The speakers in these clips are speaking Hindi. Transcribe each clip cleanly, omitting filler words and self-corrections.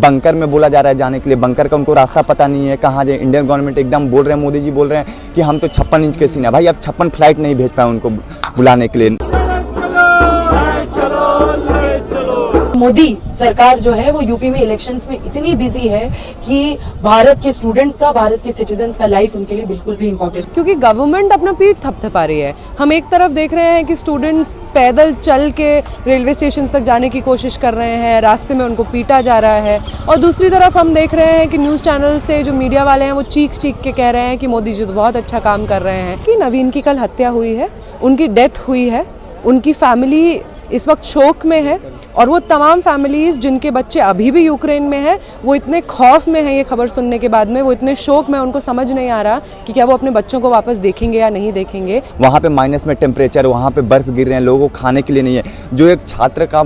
बंकर में बोला जा रहा है जाने के लिए, बंकर का उनको रास्ता पता नहीं है कहाँ जाए। इंडियन गवर्नमेंट एकदम बोल रहे हैं, मोदी जी बोल रहे हैं कि हम तो 56 इंच के सीना, भाई अब 56 फ्लाइट नहीं भेज पाए उनको बुलाने के लिए। मोदी सरकार जो है वो यूपी में इलेक्शंस में इतनी बिजी है कि भारत के स्टूडेंट्स का, भारत के सिटीजन्स का लाइफ उनके लिए बिल्कुल भी इम्पोर्टेंट, क्योंकि गवर्नमेंट अपना पीठ थपथपा रही है। हम एक तरफ देख रहे हैं कि स्टूडेंट्स पैदल चल के रेलवे स्टेशन तक जाने की कोशिश कर रहे हैं, रास्ते में उनको पीटा जा रहा है, और दूसरी तरफ हम देख रहे हैं कि न्यूज़ चैनल से जो मीडिया वाले हैं वो चीख चीख के कह रहे हैं कि मोदी जी तो बहुत अच्छा काम कर रहे हैं। कि नवीन की कल हत्या हुई है, उनकी डेथ हुई है, उनकी फैमिली इस वक्त शोक में है, और वो तमाम फैमिलीज़ जिनके बच्चे अभी भी यूक्रेन में हैं वो इतने खौफ में हैं ये खबर सुनने के बाद में, वो इतने शोक में, उनको समझ नहीं आ रहा कि क्या वो अपने बच्चों को वापस देखेंगे या नहीं देखेंगे। वहाँ पे माइनस में टेम्परेचर, वहाँ पे बर्फ़ गिर रहे हैं, लोगों को खाने के लिए नहीं है। जो एक छात्र का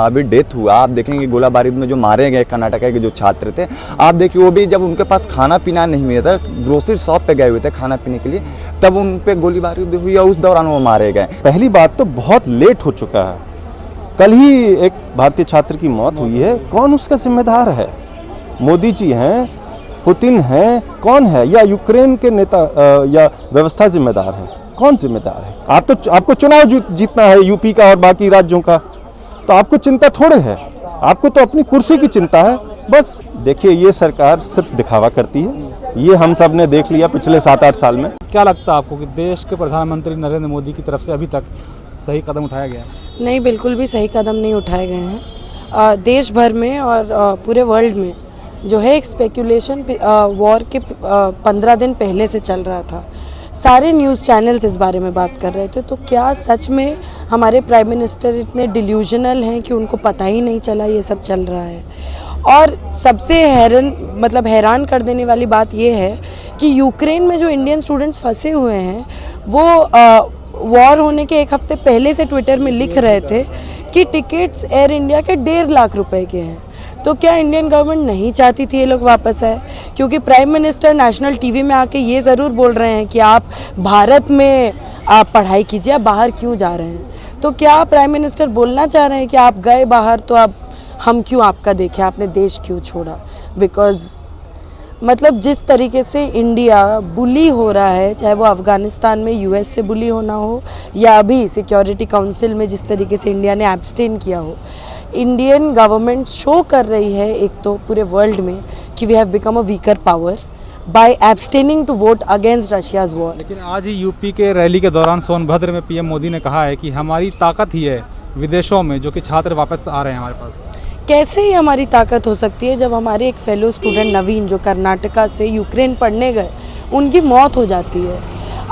अभी डेथ हुआ, आप देखेंगे गोलाबारी में जो मारे गए कर्नाटक के जो छात्र थे, आप देखिए वो भी जब उनके पास खाना पीना नहीं मिला था, ग्रोसरी शॉप पे गए हुए थे खाना पीने के लिए, तब उन पर गोलीबारी हुई और उस दौरान वो मारे गए। पहली बात तो बहुत लेट हो चुका है, कल ही एक भारतीय छात्र की मौत हुई है, कौन उसका जिम्मेदार है? मोदी जी हैं, पुतिन हैं, कौन है? या यूक्रेन के नेता या व्यवस्था जिम्मेदार है? कौन जिम्मेदार है? आपको चुनाव जीतना है यूपी का और बाकी राज्यों का, तो आपको चिंता थोड़े है, आपको तो अपनी कुर्सी की चिंता है बस। देखिए ये सरकार सिर्फ दिखावा करती है, ये हम सब ने देख लिया पिछले 7-8 साल में। क्या लगता है आपको कि देश के प्रधानमंत्री नरेंद्र मोदी की तरफ से अभी तक सही कदम उठाया गया? नहीं, बिल्कुल भी सही कदम नहीं उठाए गए हैं। देश भर में और पूरे वर्ल्ड में जो है एक स्पेकुलेशन वॉर के 15 दिन पहले से चल रहा था। सारे न्यूज़ चैनल्स इस बारे में बात कर रहे थे। तो क्या सच में हमारे प्राइम मिनिस्टर इतने डिल्यूजनल हैं कि उनको पता ही नहीं चला ये सब चल रहा है? और सबसे हैरान कर देने वाली बात ये है कि यूक्रेन में जो इंडियन स्टूडेंट्स फंसे हुए हैं वो वॉर होने के एक हफ्ते पहले से ट्विटर में लिख रहे थे कि टिकट्स एयर इंडिया के 1.5 लाख रुपए के हैं। तो क्या इंडियन गवर्नमेंट नहीं चाहती थी ये लोग वापस आए? क्योंकि प्राइम मिनिस्टर नेशनल टीवी में आके ये ज़रूर बोल रहे हैं कि आप भारत में आप पढ़ाई कीजिए, आप बाहर क्यों जा रहे हैं? तो क्या प्राइम मिनिस्टर बोलना चाह रहे हैं कि आप गए बाहर तो अब हम क्यों आपका देखें, आपने देश क्यों छोड़ा? बिकॉज जिस तरीके से इंडिया बुली हो रहा है, चाहे वो अफ़गानिस्तान में यूएस से बुली होना हो या अभी सिक्योरिटी काउंसिल में जिस तरीके से इंडिया ने एब्सटेन किया हो, इंडियन गवर्नमेंट शो कर रही है एक तो पूरे वर्ल्ड में कि we have become a weaker power by abstaining to vote against Russia's war. लेकिन आज ही यूपी के रैली के दौरान सोनभद्र में पीएम मोदी ने कहा है कि हमारी ताकत ही है विदेशों में जो कि छात्र वापस आ रहे हैं हमारे पास। कैसे ही हमारी ताकत हो सकती है जब हमारे एक फेलो स्टूडेंट नवीन जो कर्नाटका से यूक्रेन पढ़ने गए, उनकी मौत हो जाती है।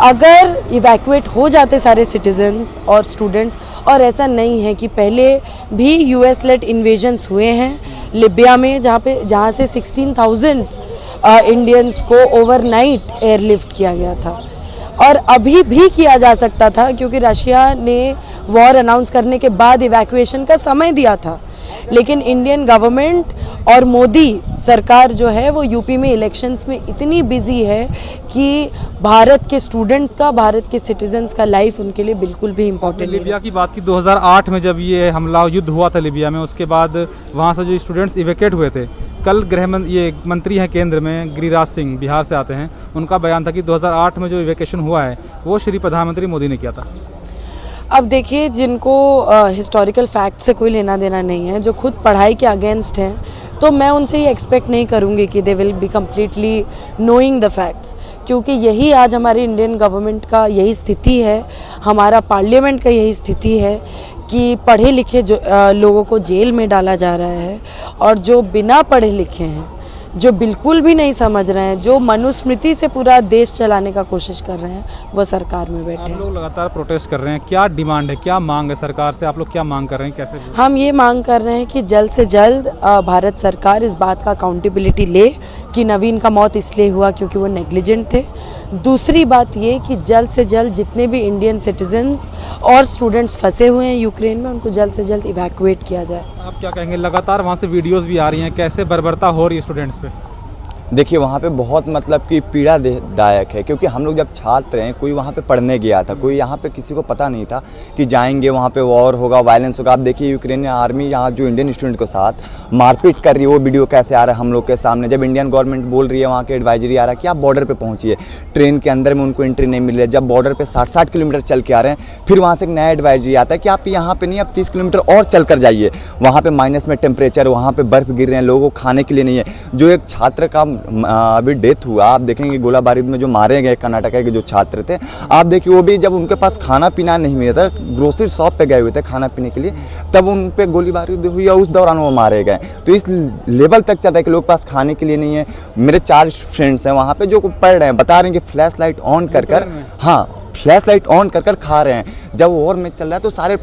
अगर इवैक्यूएट हो जाते सारे सिटीजन्स और स्टूडेंट्स, और ऐसा नहीं है कि पहले भी यूएस लेड इन्वेजन्स हुए हैं लिबिया में, जहाँ से 16,000 इंडियंस को ओवरनाइट एयरलिफ्ट किया गया था, और अभी भी किया जा सकता था क्योंकि रशिया ने वॉर अनाउंस करने के बाद इवैक्यूएशन का समय दिया था। लेकिन इंडियन गवर्नमेंट और मोदी सरकार जो है वो यूपी में इलेक्शंस में इतनी बिजी है कि भारत के स्टूडेंट्स का, भारत के सिटीजन्स का लाइफ उनके लिए बिल्कुल भी इम्पोर्टेंट नहीं है। लिबिया की बात की 2008 में जब ये हमला युद्ध हुआ था लिबिया में, उसके बाद वहाँ से जो स्टूडेंट्स इवैक्यूएट हुए थे, कल ये मंत्री हैं केंद्र में गिरिराज सिंह, बिहार से आते हैं, उनका बयान था कि 2008 में जो इवैक्यूएशन हुआ है वो श्री प्रधानमंत्री मोदी ने किया था। अब देखिए, जिनको हिस्टोरिकल फैक्ट से कोई लेना देना नहीं है, जो खुद पढ़ाई के अगेंस्ट हैं, तो मैं उनसे ये एक्सपेक्ट नहीं करूँगी कि they will be completely knowing the facts, क्योंकि यही आज हमारी इंडियन गवर्नमेंट का यही स्थिति है, हमारा पार्लियामेंट का यही स्थिति है कि पढ़े लिखे लोगों को जेल में डाला जा रहा है, और जो बिना पढ़े लिखे हैं, जो बिल्कुल भी नहीं समझ रहे हैं, जो मनुस्मृति से पूरा देश चलाने का कोशिश कर रहे हैं, वो सरकार में बैठे हैं। आप लोग लगातार प्रोटेस्ट कर रहे हैं, क्या डिमांड है, क्या मांग है सरकार से? आप लोग क्या मांग कर रहे हैं, कैसे? हम ये मांग कर रहे हैं कि जल्द से जल्द भारत सरकार इस बात का अकाउंटेबिलिटी ले कि नवीन का मौत इसलिए हुआ क्योंकि वो नेग्लिजेंट थे। दूसरी बात ये कि जल्द से जल्द जितने भी इंडियन सिटीजन्स और स्टूडेंट्स फंसे हुए हैं यूक्रेन में, उनको जल्द से जल्द इवैक्यूएट किया जाए। आप क्या कहेंगे? लगातार वहाँ से वीडियोस भी आ रही हैं, कैसे बर्बरता हो रही है स्टूडेंट्स पे? देखिए वहाँ पे बहुत मतलब कि पीड़ादायक है, क्योंकि हम लोग जब छात्र हैं, कोई वहाँ पे पढ़ने गया था, कोई यहाँ पे किसी को पता नहीं था कि जाएंगे वहाँ पे वॉर होगा, वायलेंस होगा। आप देखिए यूक्रेनियन आर्मी यहाँ जो इंडियन स्टूडेंट के साथ मारपीट कर रही है, वो वीडियो कैसे आ रहा है हम लोग के सामने। जब इंडियन गवर्नमेंट बोल रही है, वहाँ के एडवाइजरी आ रहा है कि आप बॉर्डर पर पहुँचिए, ट्रेन के अंदर में उनको एंट्री नहीं मिल रही है। जब बॉर्डर पर 60-60 किलोमीटर चल के आ रहे हैं, फिर वहाँ से एक नया एडवाइजरी आता है कि आप यहाँ पर नहीं, आप 30 किलोमीटर और चल कर जाइए, वहाँ पर माइनस में टेम्परेचर, वहाँ पर बर्फ़ गिर रहे हैं, लोगों को खाने के लिए नहीं है। जो एक छात्र का अभी डेथ हुआ, आप देखेंगे गोलाबारी में जो मारे गए कर्नाटक के जो छात्र थे, आप देखिए वो भी जब उनके पास खाना पीना नहीं मिला था, ग्रोसरी शॉप पे गए हुए थे खाना पीने के लिए, तब उन पे गोलीबारी हुई और उस दौरान वो मारे गए। तो इस लेवल तक चल रहा है कि लोग पास खाने के लिए नहीं है। मेरे 4 फ्रेंड्स हैं वहाँ पे जो पढ़ रहे हैं, बता रहे हैं कि फ्लैश लाइट ऑन कर हाँ फ्लैश लाइट ऑन कर खा रहे हैं। जब वॉर में चल रहा है तो सारे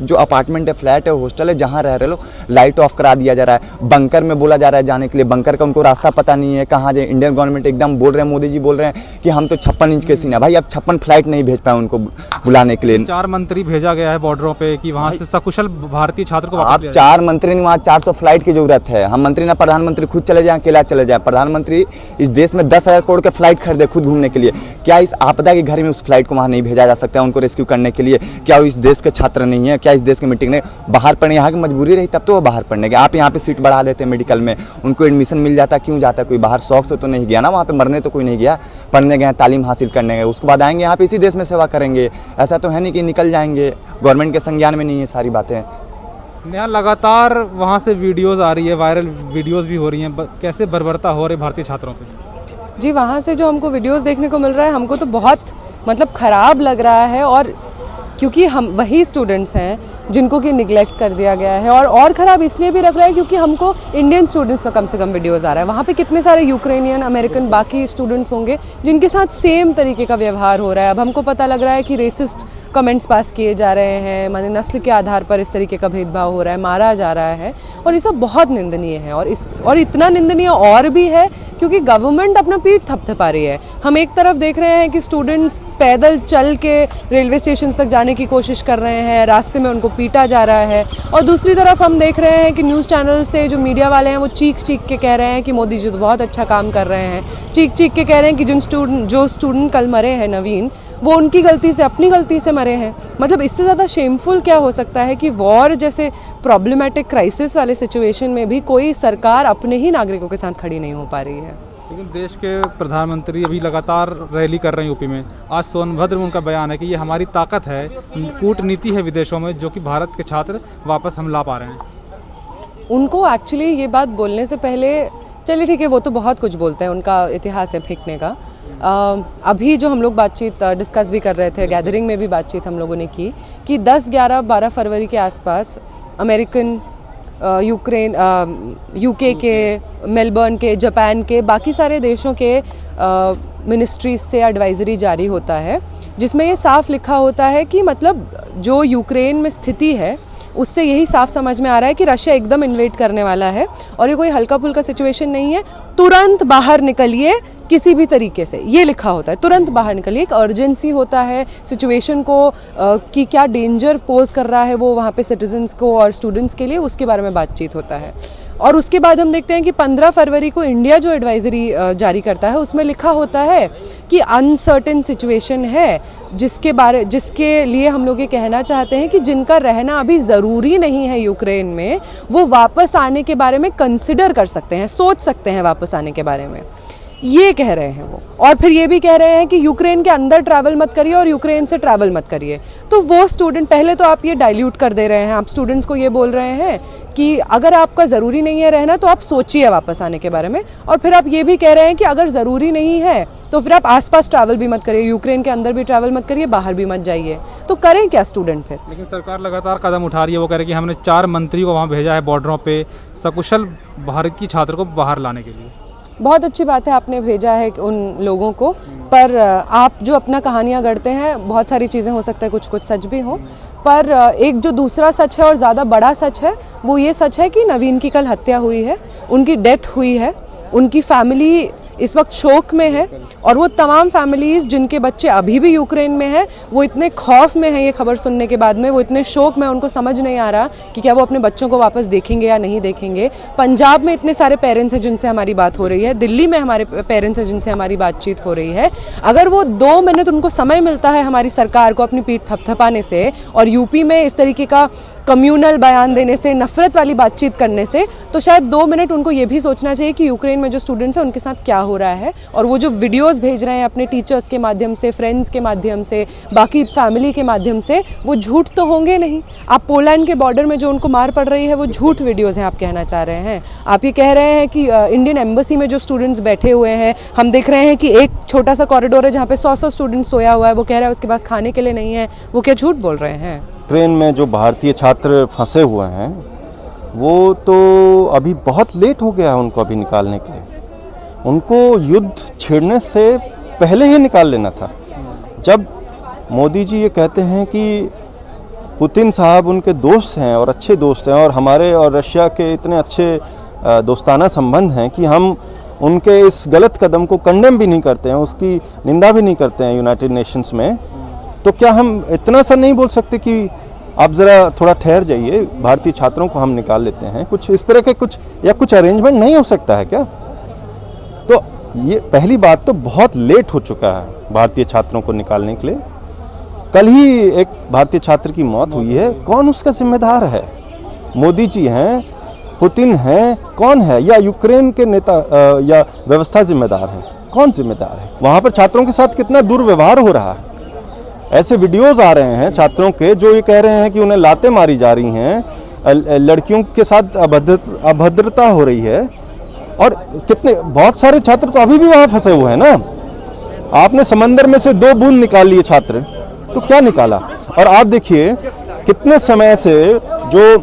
जो अपार्टमेंट है, फ्लैट है, हॉस्टल है, जहाँ रह रहे लोग, लाइट ऑफ करा दिया जा रहा है। बंकर में बोला जा रहा है जाने के लिए, बंकर का उनको रास्ता पता नहीं है कहाँ जाए। इंडियन गवर्नमेंट एकदम बोल रहे हैं, मोदी जी बोल रहे हैं कि हम तो 56 इंच के सीना, भाई अब 56 फ्लाइट नहीं भेज पाए उनको बुलाने के लिए। 4 मंत्री भेजा गया है बॉर्डरों पे कि वहाँ से सकुशल भारतीय छात्र को आप 4 मंत्री नहीं, वहाँ 400 फ्लाइट की जरूरत है। हम मंत्री ना प्रधानमंत्री खुद चले जाएं, अकेला चले जाएं। प्रधानमंत्री इस देश में 10,000 करोड़ के फ्लाइट खरीदे खुद घूमने के लिए। क्या इस आपदा की घड़ी में उस फ्लाइट को वहाँ नहीं भेजा जा सकता उनको रेस्क्यू करने के लिए? क्या वो इस देश के छात्र नहीं है? क्या इस देश की मीटिंग ने बाहर पढ़ने, यहाँ की मजबूरी रही तब तो वो बाहर पढ़ने गए। आप यहाँ पे सीट बढ़ा देते मेडिकल में, उनको एडमिशन मिल जाता, क्यों जाता? कोई बाहर शौक से तो नहीं गया ना, वहाँ पे मरने तो कोई नहीं गया, पढ़ने गए, तालीम हासिल करने गए, उसके बाद आएंगे यहाँ पे इसी देश में सेवा करेंगे। ऐसा तो है नहीं कि निकल जाएंगे, गवर्नमेंट के संज्ञान में नहीं है सारी बातें। यहाँ लगातार वहाँ से वीडियोस आ रही है, वायरल वीडियोस भी हो रही हैं, कैसे बर्बरता हो रही भारतीय छात्रों पे? जी, वहाँ से जो हमको वीडियोस देखने को मिल रहा है, हमको तो बहुत मतलब ख़राब लग रहा है। और क्योंकि हम वही स्टूडेंट्स हैं जिनको कि निगलेक्ट कर दिया गया है, और ख़राब इसलिए भी लग रहा है क्योंकि हमको इंडियन स्टूडेंट्स का कम से कम वीडियोस आ रहा है। वहाँ पे कितने सारे यूक्रेनियन, अमेरिकन, बाकी स्टूडेंट्स होंगे जिनके साथ सेम तरीके का व्यवहार हो रहा है। अब हमको पता लग रहा है कि रेसिस्ट कमेंट्स पास किए जा रहे हैं, माने नस्ल के आधार पर इस तरीके का भेदभाव हो रहा है, मारा जा रहा है, और ये सब बहुत निंदनीय है। और इतना निंदनीय और भी है क्योंकि गवर्नमेंट अपना पीठ थपथपा रही है। हम एक तरफ देख रहे हैं कि स्टूडेंट्स पैदल चल के रेलवे स्टेशन तक जाने की कोशिश कर रहे हैं, रास्ते में उनको पीटा जा रहा है, और दूसरी तरफ हम देख रहे हैं कि न्यूज़ चैनल से जो मीडिया वाले हैं वो चीख के कह रहे हैं कि मोदी जी तो बहुत अच्छा काम कर रहे हैं। चीख के कह रहे हैं कि जो स्टूडेंट कल मरे हैं, नवीन, वो उनकी गलती से, अपनी गलती से मरे हैं। मतलब इससे ज़्यादा शेमफुल क्या हो सकता है कि वॉर जैसे प्रॉब्लमेटिक क्राइसिस वाले सिचुएशन में भी कोई सरकार अपने ही नागरिकों के साथ खड़ी नहीं हो पा रही है। लेकिन देश के प्रधानमंत्री अभी लगातार रैली कर रहे हैं यूपी में। आज सोनभद्र में उनका बयान है कि ये हमारी ताकत है, कूटनीति है विदेशों में, जो कि भारत के छात्र वापस हम ला पा रहे हैं। उनको एक्चुअली ये बात बोलने से पहले, चलिए ठीक है, वो तो बहुत कुछ बोलते हैं, उनका इतिहास है फेंकने का। अभी जो हम लोग बातचीत डिस्कस भी कर रहे थे, गैदरिंग में भी बातचीत हम लोगों ने की कि 10, 11, 12 फरवरी के आसपास अमेरिकन, यूक्रेन, यूके के, मेलबर्न के, जापान के, बाकी सारे देशों के मिनिस्ट्रीज से एडवाइजरी जारी होता है, जिसमें ये साफ लिखा होता है कि मतलब जो यूक्रेन में स्थिति है उससे यही साफ समझ में आ रहा है कि रशिया एकदम इन्वेड करने वाला है और ये कोई हल्का फुल्का सिचुएशन नहीं है। तुरंत बाहर निकलिए किसी भी तरीके से, ये लिखा होता है, तुरंत बाहर निकलिए। एक अर्जेंसी होता है सिचुएशन को कि क्या डेंजर पोज कर रहा है वो वहाँ पे सिटीजन्स को और स्टूडेंट्स के लिए, उसके बारे में बातचीत होता है। और उसके बाद हम देखते हैं कि 15 फरवरी को इंडिया जो एडवाइजरी जारी करता है उसमें लिखा होता है कि अनसर्टेन सिचुएशन है, जिसके लिए हम लोग ये कहना चाहते हैं कि जिनका रहना अभी ज़रूरी नहीं है यूक्रेन में, वो वापस आने के बारे में कंसिडर कर सकते हैं, सोच सकते हैं वापस आने के बारे में, ये कह रहे हैं वो। और फिर ये भी कह रहे हैं कि यूक्रेन के अंदर ट्रैवल मत करिए और यूक्रेन से ट्रैवल मत करिए। तो वो स्टूडेंट, पहले तो आप ये डाइल्यूट कर दे रहे हैं, आप स्टूडेंट्स को ये बोल रहे हैं कि अगर आपका ज़रूरी नहीं है रहना तो आप सोचिए वापस आने के बारे में, और फिर आप ये भी कह रहे हैं कि अगर ज़रूरी नहीं है तो फिर आप आसपास ट्रैवल भी मत करिए, यूक्रेन के अंदर भी ट्रैवल मत करिए, बाहर भी मत जाइए। तो करें क्या स्टूडेंट फिर? लेकिन सरकार लगातार कदम उठा रही है, वो कह रही है कि हमने 4 मंत्री को वहाँ भेजा है बॉर्डरों पे सकुशल भारतीय छात्र को बाहर लाने के लिए। बहुत अच्छी बात है आपने भेजा है उन लोगों को, पर आप जो अपना कहानियाँ गढ़ते हैं, बहुत सारी चीज़ें हो सकता है कुछ सच भी हो, पर एक जो दूसरा सच है और ज़्यादा बड़ा सच है वो ये सच है कि नवीन की कल हत्या हुई है, उनकी डेथ हुई है, उनकी फैमिली इस वक्त शोक में है, और वो तमाम फैमिलीज़ जिनके बच्चे अभी भी यूक्रेन में हैं, वो इतने खौफ में हैं ये खबर सुनने के बाद में, वो इतने शोक में, उनको समझ नहीं आ रहा कि क्या वो अपने बच्चों को वापस देखेंगे या नहीं देखेंगे। पंजाब में इतने सारे पेरेंट्स हैं जिनसे हमारी बात हो रही है, दिल्ली में हमारे पेरेंट्स हैं जिनसे हमारी बातचीत हो रही है। अगर वो 2 मिनट उनको समय मिलता है हमारी सरकार को अपनी पीठ थपथपाने से और यूपी में इस तरीके का कम्युनल बयान देने से, नफरत वाली बातचीत करने से, तो शायद 2 मिनट उनको ये भी सोचना चाहिए कि यूक्रेन में जो स्टूडेंट्स हैं उनके साथ क्या हो रहा है, और वो जो वीडियोस भेज रहे हैं अपने टीचर्स के माध्यम से, फ्रेंड्स के माध्यम से, बाकी फैमिली के माध्यम से, वो झूठ तो होंगे नहीं। आप पोलैंड के बॉर्डर में जो उनको मार पड़ रही है वो झूठ वीडियोज़ हैं, आप कहना चाह रहे हैं। आप ये कह रहे हैं कि इंडियन एम्बेसी में जो स्टूडेंट्स बैठे हुए हैं, हम देख रहे हैं कि एक छोटा सा कॉरिडोर है जहाँ पे 100 स्टूडेंट्स सोया हुआ है, वो कह रहा है उसके पास खाने के लिए नहीं है, वो क्या झूठ बोल रहे हैं? यूक्रेन में जो भारतीय छात्र फंसे हुए हैं वो तो अभी बहुत लेट हो गया है उनको अभी निकालने के लिए। उनको युद्ध छेड़ने से पहले ही निकाल लेना था। जब मोदी जी ये कहते हैं कि पुतिन साहब उनके दोस्त हैं और अच्छे दोस्त हैं, और हमारे और रशिया के इतने अच्छे दोस्ताना संबंध हैं कि हम उनके इस गलत कदम को कंडेम भी नहीं करते हैं, उसकी निंदा भी नहीं करते हैं यूनाइटेड नेशंस में, तो क्या हम इतना सा नहीं बोल सकते कि आप ज़रा थोड़ा ठहर जाइए, भारतीय छात्रों को हम निकाल लेते हैं? कुछ इस तरह के कुछ अरेंजमेंट नहीं हो सकता है क्या? तो ये पहली बात तो बहुत लेट हो चुका है भारतीय छात्रों को निकालने के लिए। कल ही एक भारतीय छात्र की मौत हुई है, कौन उसका जिम्मेदार है? मोदी जी हैं, पुतिन हैं, कौन है? या यूक्रेन के नेता या व्यवस्था जिम्मेदार है? कौन जिम्मेदार है? वहाँ पर छात्रों के साथ कितना दुर्व्यवहार हो रहा है। ऐसे वीडियोस आ रहे हैं छात्रों के जो ये कह रहे हैं कि उन्हें लातें मारी जा रही हैं, लड़कियों के साथ अभद्रता हो रही है, और बहुत सारे छात्र तो अभी भी वहाँ फंसे हुए हैं ना। आपने समंदर में से 2 बूंद निकाल लिए छात्र, तो क्या निकाला? और आप देखिए कितने समय से जो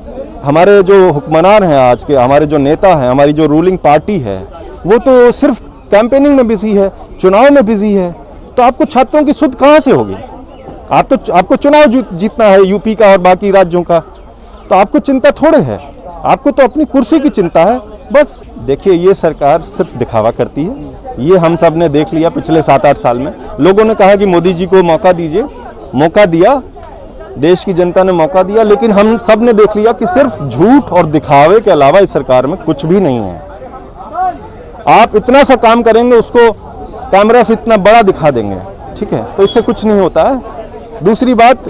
हमारे जो हुक्मरान हैं आज के, हमारे जो नेता हैं, हमारी जो रूलिंग पार्टी है, वो तो सिर्फ कैंपेनिंग में बिजी है, चुनाव में बिजी है। तो आपको छात्रों की सुध कहाँ से होगी? आपको चुनाव जीतना है यूपी का और बाकी राज्यों का, तो आपको चिंता थोड़े है, आपको तो अपनी कुर्सी की चिंता है बस। देखिए ये सरकार सिर्फ दिखावा करती है, ये हम सब ने देख लिया पिछले 7-8 साल में। लोगों ने कहा कि मोदी जी को मौका दीजिए, मौका दिया, देश की जनता ने मौका दिया, लेकिन हम सब ने देख लिया कि सिर्फ झूठ और दिखावे के अलावा इस सरकार में कुछ भी नहीं है। आप इतना सा काम करेंगे, उसको कैमरा से इतना बड़ा दिखा देंगे, ठीक है, तो इससे कुछ नहीं होता है। दूसरी बात,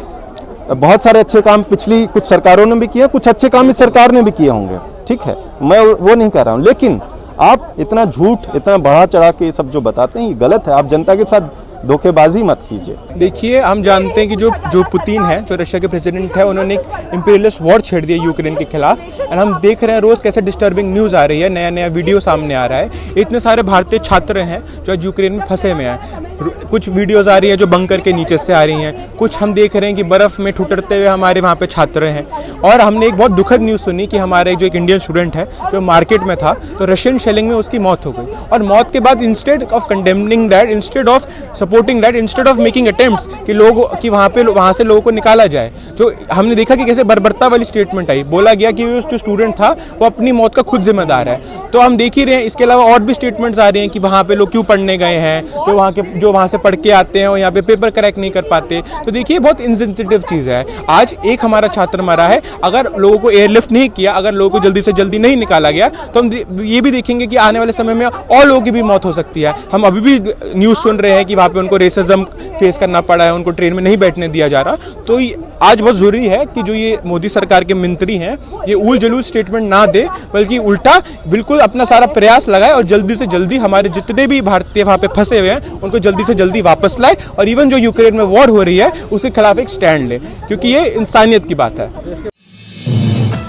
बहुत सारे अच्छे काम पिछली कुछ सरकारों ने भी किए, कुछ अच्छे काम इस सरकार ने भी किए होंगे, ठीक है, मैं वो नहीं कह रहा हूँ, लेकिन आप इतना झूठ, इतना बढ़ा चढ़ा के ये सब जो बताते हैं ये गलत है। आप जनता के साथ धोखेबाजी मत कीजिए। देखिए, हम जानते हैं कि जो पुतिन है, जो रशिया के प्रेसिडेंट है, उन्होंने एक इंपीरियलिस्ट वॉर छेड़ दिया यूक्रेन के खिलाफ, और हम देख रहे हैं रोज कैसे डिस्टर्बिंग न्यूज़ आ रही है, नया नया वीडियो सामने आ रहा है। इतने सारे भारतीय छात्र हैं जो आज यूक्रेन में फंसे हुए हैं। कुछ वीडियोज़ आ रही है जो बंकर के नीचे से आ रही हैं, कुछ हम देख रहे हैं कि बर्फ़ में ठुठरते हुए हमारे वहाँ पे छात्र हैं। और हमने एक बहुत दुखद न्यूज़ सुनी कि हमारे जो एक इंडियन स्टूडेंट है जो मार्केट में था, तो रशियन शेलिंग में उसकी मौत हो गई। और मौत के बाद instead of condemning that, instead of supporting that, instead of making attempts कि वहाँ से लोगों को निकाला जाए, जो हमने देखा कि कैसे बर्बरता वाली स्टेटमेंट आई। बोला गया कि जो स्टूडेंट था वो अपनी मौत का खुद जिम्मेदार है। तो हम देख ही रहे हैं, इसके अलावा और भी स्टेटमेंट्स आ रहे हैं कि वहाँ पे लोग क्यों पढ़ने गए हैं, जो वहाँ से पढ़ के आते हैं और यहाँ पे पेपर क्रैक नहीं कर पाते। तो देखिए बहुत इनसेंसिटिव चीज़ है। आज एक हमारा छात्र मरा है, अगर लोगों को एयरलिफ्ट नहीं किया, अगर लोगों को जल्दी से जल्दी नहीं निकाला गया, तो हम ये भी देखेंगे कि आने वाले समय में और लोगों की भी मौत हो सकती है। हम अभी भी न्यूज़ सुन रहे हैं कि वहाँ पे उनको रेसिज्म फेस करना पड़ा है, उनको ट्रेन में नहीं बैठने दिया जा रहा। तो आज बहुत ज़रूरी है कि जो ये मोदी सरकार के मंत्री हैं ये उल जलूल स्टेटमेंट ना दे, बल्कि उल्टा बिल्कुल अपना सारा प्रयास लगाए और जल्दी से जल्दी हमारे जितने भी भारतीय वहाँ पे फंसे हुए हैं उनको जल्दी से जल्दी वापस लाए, और इवन जो यूक्रेन में वॉर हो रही है उसके खिलाफ एक स्टैंड ले, क्योंकि ये इंसानियत की बात है।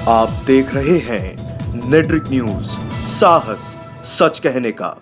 आप देख रहे हैं नेटरिक न्यूज, साहस सच कहने का।